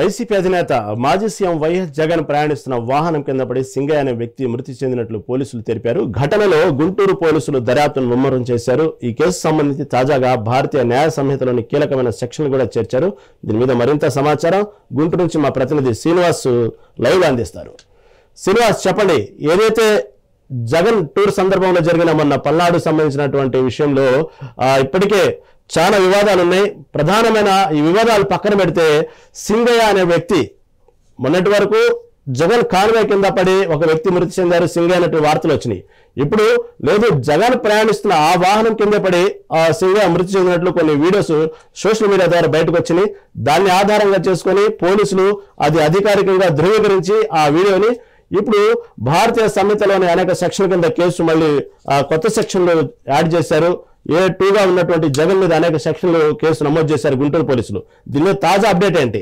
YCP అధినేత మాజీ CM YS Jagan ప్రయాణిస్తున్న వాహనం కింద పడి సింగయ్య అనే వ్యక్తి మృతి చెందినట్లు పోలీసులు తెలిపారు. ఘటనలో గుంటూరు పోలీసులు దర్యాప్తును ముమ్మరం చేశారు. ఈ కేసు సంబంధించి తాజాగా భారతీయ న్యాయ సంహితలోని కీలకమైన సెక్షన్లు కూడా చేర్చారు. దీని మీద మరింత సమాచారం గుంటూరు నుంచి మా ప్రతినిధి శ్రీనివాస్ లైవ్ అందిస్తారు. శ్రీనివాస్, చెప్పండి, ఏదైతే జగన్ టూర్ సందర్భంలో జరిగిన మొన్న పల్నాడు సంబంధించినటువంటి విషయంలో ఇప్పటికే చాలా వివాదాలు ఉన్నాయి. ప్రధానమైన ఈ వివాదాలు పక్కన పెడితే సింగయ్య అనే వ్యక్తి మొన్నటి వరకు జగన్ కాన్వాయ్ కింద పడి ఒక వ్యక్తి మృతి చెందారు, సింగయ్య అన్నట్టు వార్తలు వచ్చినాయి. ఇప్పుడు లేదు, జగన్ ప్రయాణిస్తున్న ఆ వాహనం కింద పడి సింగయ్య మృతి చెందినట్లు కొన్ని వీడియోస్ సోషల్ మీడియా ద్వారా బయటకు వచ్చినాయి. దాన్ని ఆధారంగా చేసుకొని పోలీసులు అది అధికారికంగా ధృవీకరించి ఆ వీడియోని ఇప్పుడు భారతీయ సంహితలోని అనేక సెక్షన్ కింద కేసు మళ్ళీ కొత్త సెక్షన్లు యాడ్ చేశారు. A2గా ఉన్నటువంటి జగన్ మీద అనేక సెక్షన్లు కేసు నమోదు చేశారు గుంటూరు పోలీసులు. దీనిలో తాజా అప్డేట్ ఏంటి?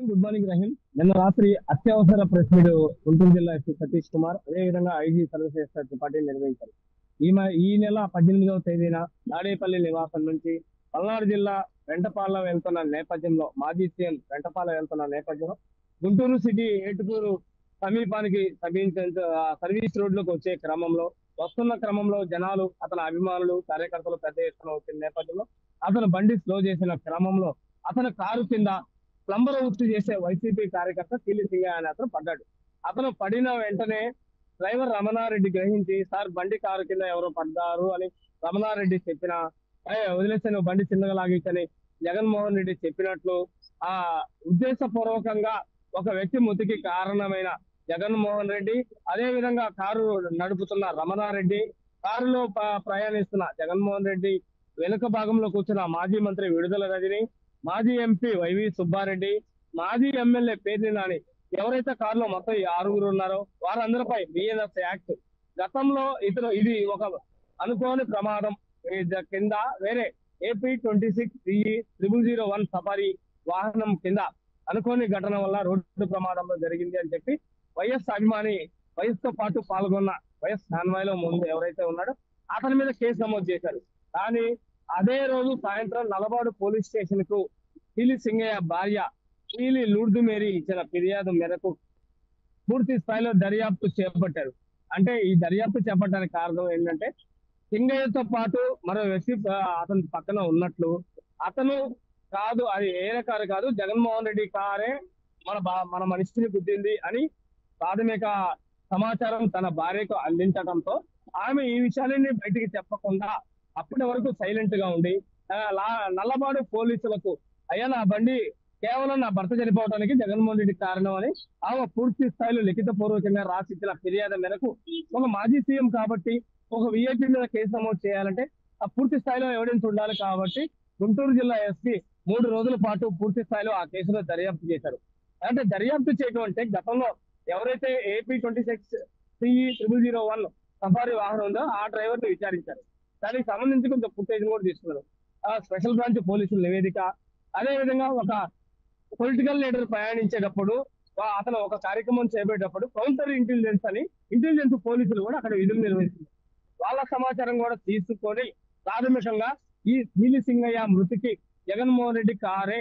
Good morning Rahim. నిన్న రాత్రి అత్యవసర ప్రెస్ మీట్ గుంటూరు జిల్లా ఎస్పీ సతీష్ కుమార్, అదేవిధంగా ఐజీ సర్వీసెస్ డిపార్ట్మెంట్ నిర్వహించారు. ఈ నెల 18వ తేదీన తాడేపల్లి నివాసం నుంచి పల్నాడు జిల్లా వెంటపాల వెళ్తున్న నేపథ్యంలో, మాజీ సీఎం వెంటపాల వెళ్తున్న నేపథ్యంలో గుంటూరు సిటీ ఏటుకూరు సమీపానికి సర్వీస్ రోడ్లోకి వచ్చే క్రమంలో, వస్తున్న క్రమంలో జనాలు, అతని అభిమానులు, కార్యకర్తలు పెద్ద ఎత్తున వచ్చిన నేపథ్యంలో అతను బండి స్లో చేసిన క్రమంలో అతను కారు కింద ప్లంబర్ వృత్తి చేసే వైసీపీ కార్యకర్త కీలి సింగయ్య అనే అతను పడ్డాడు. అతను పడిన వెంటనే డ్రైవర్ రమణారెడ్డి గ్రహించి, సార్ బండి కారు కింద ఎవరో పడ్డారు అని రమణారెడ్డి చెప్పిన, వదిలేస్తే నువ్వు బండి చిన్నగా లాగించని జగన్మోహన్ రెడ్డి చెప్పినట్లు ఆ ఉద్దేశపూర్వకంగా ఒక వ్యక్తి మృతికి కారణమైన జగన్మోహన్ రెడ్డి, అదే విధంగా కారు నడుపుతున్న రమణారెడ్డి, కారులో ప్రయాణిస్తున్న జగన్మోహన్ రెడ్డి వెనుక భాగంలో కూర్చున్న మాజీ మంత్రి విడుదల రజని, మాజీ ఎంపీ వైవి సుబ్బారెడ్డి, మాజీ ఎమ్మెల్యే పేర్ని నాని, ఎవరైతే కారులో మొత్తం 6 ఉన్నారో వారందరిపై బిఎన్ఎస్ యాక్ట్ గతంలో ఇది ఒక అనుకోని ప్రమాదం కింద వేరే AP 26CE0001 సఫారీ వాహనం కింద అనుకోని ఘటన వల్ల రోడ్డు ప్రమాదంలో జరిగింది అని చెప్పి వైఎస్ అభిమాని, వైఎస్ తో పాటు పాల్గొన్న వైఎస్ కాన్వాయ్లో ముందు ఎవరైతే ఉన్నాడో అతని మీద కేసు నమోదు చేశారు. కానీ అదే రోజు సాయంత్రం నల్లబాడు పోలీస్ స్టేషన్ కు కీలి సింగయ్య భార్య కీలి లూర్దు మేరీ ఇచ్చిన ఫిర్యాదు మేరకు పూర్తి స్థాయిలో దర్యాప్తు చేపట్టారు. అంటే ఈ దర్యాప్తు చేపట్టడానికి కారణం ఏంటంటే, సింగయ్యతో పాటు మరో వ్యక్తి అతని పక్కన ఉన్నట్లు, అతను కాదు, అది ఏరే కారు కాదు, జగన్మోహన్ రెడ్డి కారే మన మనిషిని గుద్దింది అని ప్రాథమిక సమాచారం తన భార్యకు అందించడంతో ఆమె ఈ విషయాన్ని బయటికి చెప్పకుండా అప్పటి వరకు సైలెంట్ గా ఉండి నల్లబాడు పోలీసులకు, అయ్యా నా బండి కేవలం నా భర్త చనిపోవడానికి జగన్మోహన్ రెడ్డి కారణం అని ఆమె పూర్తి స్థాయిలో లిఖిత పూర్వకంగా రాసిచ్చిన ఫిర్యాదు మేరకు, ఒక మాజీ సీఎం కాబట్టి ఒక విఐపీ మీద కేసు నమోదు చేయాలంటే ఆ పూర్తి స్థాయిలో ఎవిడెన్స్ ఉండాలి కాబట్టి గుంటూరు జిల్లా ఎస్పీ 3 రోజుల పాటు పూర్తి స్థాయిలో ఆ కేసులో దర్యాప్తు చేశారు. అంటే దర్యాప్తు చేయడం అంటే, గతంలో ఎవరైతే AP 26CE0001 సఫారీ వాహనం ఉందో ఆ డ్రైవర్ ని విచారించారు. దానికి సంబంధించి కొంచెం ఫుటేజ్ కూడా తీసుకున్నారు. స్పెషల్ బ్రాంచ్ పోలీసుల నివేదిక, అదే విధంగా ఒక పొలిటికల్ లీడర్ ప్రయాణించేటప్పుడు అతను ఒక కార్యక్రమం చేపట్టేటప్పుడు కౌంటర్ ఇంటెలిజెన్స్ పోలీసులు కూడా అక్కడ విధులు నిర్వహిస్తున్నారు. వాళ్ళ సమాచారం కూడా తీసుకొని ప్రాథమికంగా ఈ కీలి సింగయ్య మృతికి జగన్మోహన్ రెడ్డి కారే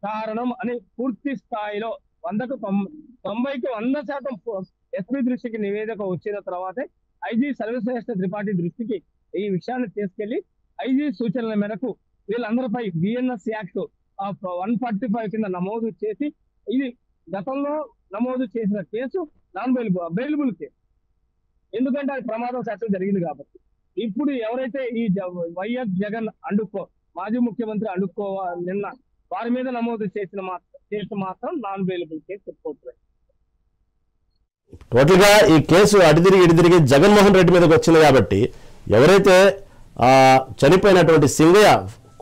కారణం అని పూర్తి స్థాయిలో 100కు 100% ఎస్పీ దృష్టికి నివేదిక వచ్చిన తర్వాతే ఐజీ సర్వీసెస్ డిపార్ట్మెంట్ దృష్టికి ఈ విషయాన్ని తీసుకెళ్లి ఐజీ సూచనల మేరకు వీళ్ళందరిపై బిఎన్ఎస్ యాక్ట్ 145 కింద నమోదు చేసి, ఇది గతంలో నమోదు చేసిన కేసు నాన్ బెయిలబుల్ కేసు, ఎందుకంటే అది ప్రమాదం శాతం జరిగింది కాబట్టి. ఇప్పుడు ఎవరైతే ఈ వైఎస్ జగన్ మాజీ ముఖ్యమంత్రి నిన్న వారి మీద నమోదు చేసిన మాత్రం నాన్ బెయిలబుల్ కేసు చెప్పుకోవచ్చు. టోటల్ గా ఈ కేసు ఇడిదిరిగి జగన్మోహన్ రెడ్డి మీదకి వచ్చింది కాబట్టి, ఎవరైతే చనిపోయినటువంటి సింగయ్య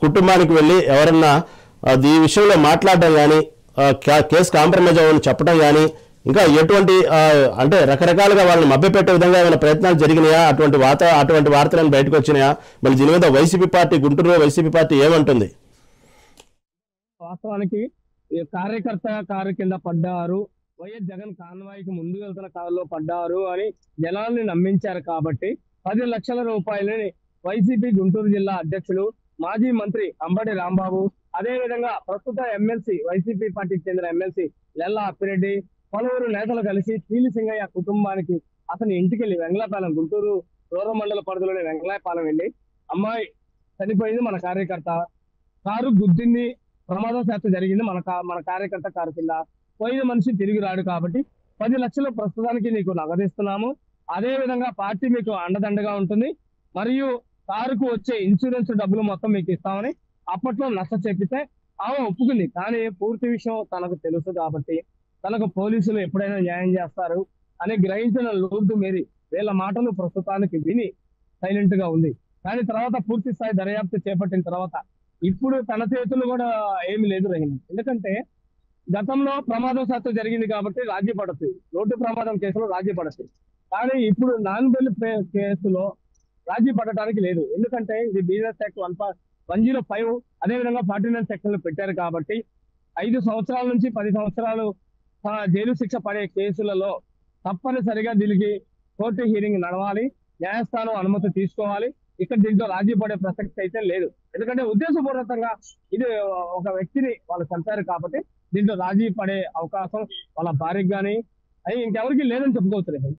కుటుంబానికి వెళ్ళి ఎవరన్నా ఈ విషయంలో మాట్లాడడం కానీ, కేసు కాంప్రమైజ్ అవ్వని చెప్పడం కానీ, ఇంకా ఎటువంటి అంటే రకరకాలుగా వాళ్ళని మభ్యపెట్టే విధంగా ఏమైనా ప్రయత్నాలు జరిగినాయా? అటువంటి వార్తలను బయటకు వచ్చినాయా? మళ్ళీ దీని మీద వైసీపీ పార్టీ, గుంటూరులో వైసీపీ పార్టీ ఏమంటుంది? వాస్తవానికి కార్యకర్త కారు కింద పడ్డారు, వైఎస్ జగన్ కాన్వాయ్కి ముందు వెళ్తున్న కారులో పడ్డారు అని జనాల్ని నమ్మించారు కాబట్టి 10 లక్షల రూపాయలని వైసీపీ గుంటూరు జిల్లా అధ్యక్షులు మాజీ మంత్రి అంబటి రాంబాబు, అదే విధంగా ప్రస్తుత ఎమ్మెల్సీ వైసీపీ పార్టీకి చెందిన ఎమ్మెల్సీ లెల్లా అప్పిరెడ్డి పలువురు నేతలు కలిసి పీలి సింగయ్య కుటుంబానికి అతని ఇంటికి వెళ్ళి వెంగళపాలెం, గుంటూరు రూరల్ మండల పరిధిలోని వెంగళపాలెం వెళ్ళి అమ్మాయి చనిపోయింది, మన కార్యకర్త కారు గుద్దింది, ప్రమాదశాత్తు జరిగింది, మన కార్యకర్త కారు కింద పోయిన మనిషి తిరిగి రాడు కాబట్టి 10 లక్షలు ప్రస్తుతానికి నీకు నగదిస్తున్నాము. అదే విధంగా పార్టీ మీకు అండదండగా ఉంటుంది, మరియు కారుకు వచ్చే ఇన్సూరెన్స్ డబ్బులు మొత్తం మీకు ఇస్తామని అప్పట్లో నచ్చ చెప్పితే ఆమె ఒప్పుకుంది. కానీ పూర్తి విషయం తనకు తెలుసు కాబట్టి తనకు పోలీసులు ఎప్పుడైనా న్యాయం చేస్తారు అని గ్రహించిన లోర్డు మేరీ వీళ్ళ మాటలు ప్రస్తుతానికి విని సైలెంట్ గా ఉంది. కానీ తర్వాత పూర్తి స్థాయి దర్యాప్తు చేపట్టిన తర్వాత ఇప్పుడు తన చేతులు కూడా ఏమి లేదు రహీం. ఎందుకంటే గతంలో ప్రమాదవశాత్తు జరిగింది కాబట్టి రాజీ పడచ్చు, రోడ్డు ప్రమాదం కేసులో రాజీ పడచ్చు. కానీ ఇప్పుడు నాన్ బెయిల్ కేసులో రాజీ పడటానికి లేదు. ఎందుకంటే ఇది బిజినెస్ యాక్ట్ 105 అదేవిధంగా 49 సెక్షన్లు పెట్టారు కాబట్టి 5 సంవత్సరాల నుంచి 10 సంవత్సరాలు జైలు శిక్ష పడే కేసులలో తప్పనిసరిగా దీనికి కోర్టు హీరింగ్ నడవాలి, న్యాయస్థానం అనుమతి తీసుకోవాలి. ఇక్కడ దీంట్లో రాజీ పడే ప్రసక్తి అయితే లేదు. ఎందుకంటే ఉద్దేశపూర్వకంగా ఇది ఒక వ్యక్తిని వాళ్ళు చంపారు కాబట్టి దీంట్లో రాజీ పడే అవకాశం వాళ్ళ భార్యకి కానీ అది ఇంకెవరికి లేదని చెప్పుకోవచ్చు.